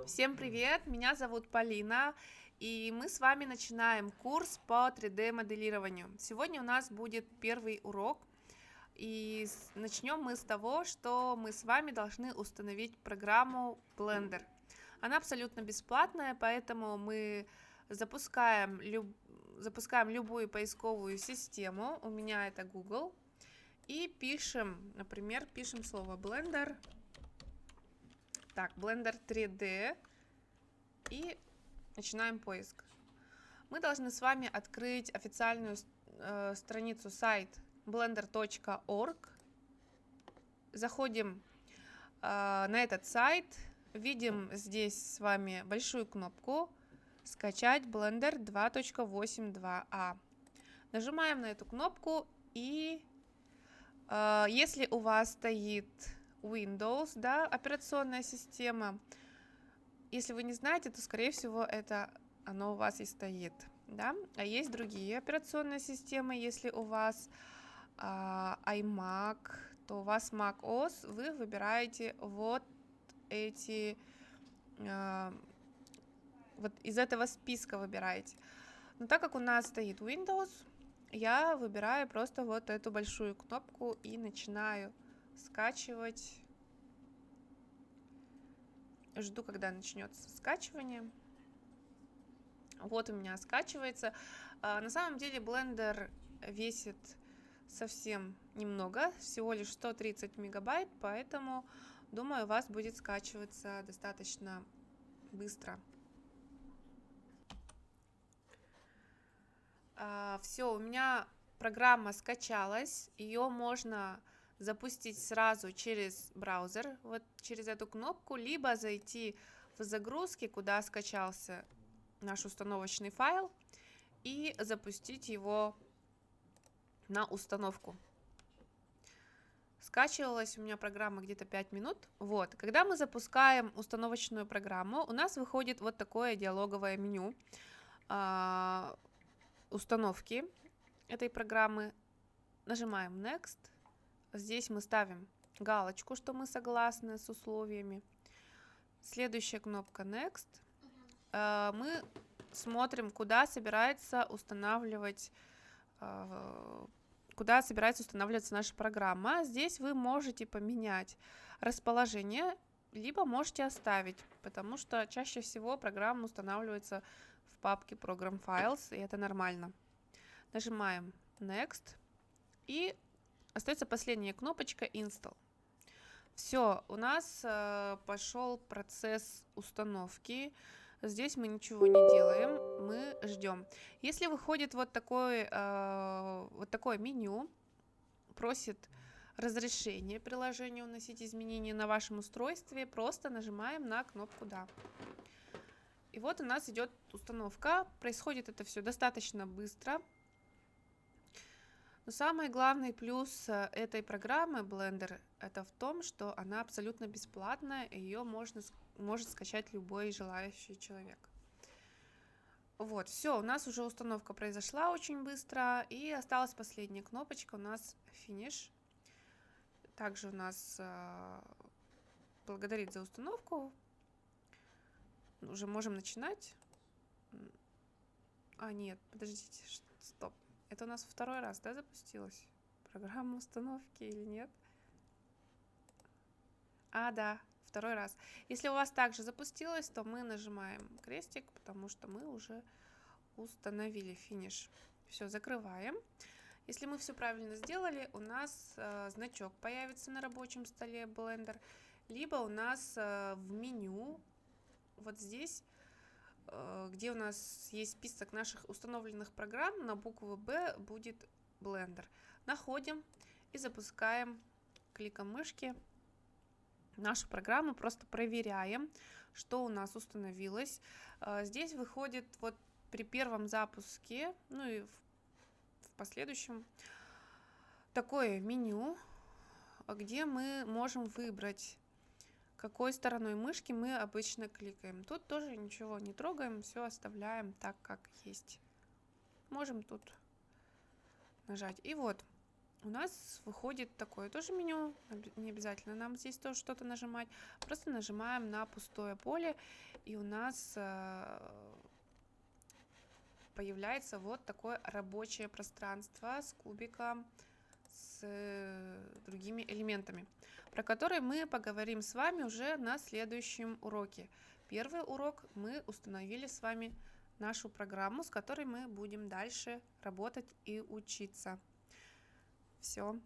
Всем привет! Меня зовут Полина, и мы с вами начинаем курс по 3D моделированию. Сегодня у нас будет первый урок, и начнем мы с того, что мы с вами должны установить программу Blender. Она абсолютно бесплатная, поэтому мы запускаем любую поисковую систему. У меня это Google. И пишем, например, пишем слово Blender. Так, Blender 3D. И начинаем поиск. Мы должны с вами открыть официальную страницу сайт blender.org. Заходим на этот сайт, видим здесь с вами большую кнопку «Скачать Blender 2.82a». Нажимаем на эту кнопку, и если у вас стоит Windows, да, операционная система, если вы не знаете, то, скорее всего, это оно у вас и стоит, да? А есть другие операционные системы. Если у вас iMac, то у вас macOS, вы выбираете вот эти, вот из этого списка выбираете. Но так как у нас стоит Windows, я выбираю просто вот эту большую кнопку и начинаю скачивать. Жду, когда начнется скачивание. Вот у меня скачивается. На самом деле Blender весит совсем немного, всего лишь 130 мегабайт, поэтому, думаю, у вас будет скачиваться достаточно быстро. Все, у меня программа скачалась, ее можно запустить сразу через браузер, вот через эту кнопку, либо зайти в загрузки, куда скачался наш установочный файл, и запустить его на установку. Скачивалась у меня программа где-то 5 минут. Вот, когда мы запускаем установочную программу, у нас выходит вот такое диалоговое меню установки этой программы. Нажимаем Next. Здесь мы ставим галочку, что мы согласны с условиями. Следующая кнопка Next. Мы смотрим, куда собирается устанавливаться наша программа. Здесь вы можете поменять расположение, либо можете оставить, потому что чаще всего программа устанавливается в папке Program Files, и это нормально. Нажимаем Next, и остается последняя кнопочка Install. Все, у нас пошел процесс установки. Здесь мы ничего не делаем, мы ждем. Если выходит вот такое меню, просит разрешение приложению вносить изменения на вашем устройстве, просто нажимаем на кнопку «Да». И вот у нас идет установка. Происходит это все достаточно быстро. Но самый главный плюс этой программы Blender это в том, что она абсолютно бесплатная, и ее может скачать любой желающий человек. Вот, все, у нас уже установка произошла очень быстро, и осталась последняя кнопочка, у нас Finish. Также у нас благодарить за установку. Уже можем начинать. Нет, подождите, стоп. Это у нас второй раз, да, запустилась программа установки или нет? Да, второй раз. Если у вас также запустилось, то мы нажимаем крестик, потому что мы уже установили финиш. Все, закрываем. Если мы все правильно сделали, у нас значок появится на рабочем столе Blender, либо у нас в меню, вот здесь, где у нас есть список наших установленных программ, на букву B будет Blender. Находим и запускаем кликом мышки нашу программу, просто проверяем, что у нас установилось. Здесь выходит вот при первом запуске, ну и в последующем, такое меню, где мы можем выбрать, какой стороной мышки мы обычно кликаем. Тут тоже ничего не трогаем, все оставляем так, как есть. Можем тут нажать. И вот, у нас выходит такое тоже меню. Не обязательно нам здесь тоже что-то нажимать. Просто нажимаем на пустое поле, и у нас появляется вот такое рабочее пространство с кубиком, с другими элементами, про которые мы поговорим с вами уже на следующем уроке. Первый урок мы установили с вами нашу программу, с которой мы будем дальше работать и учиться. Все.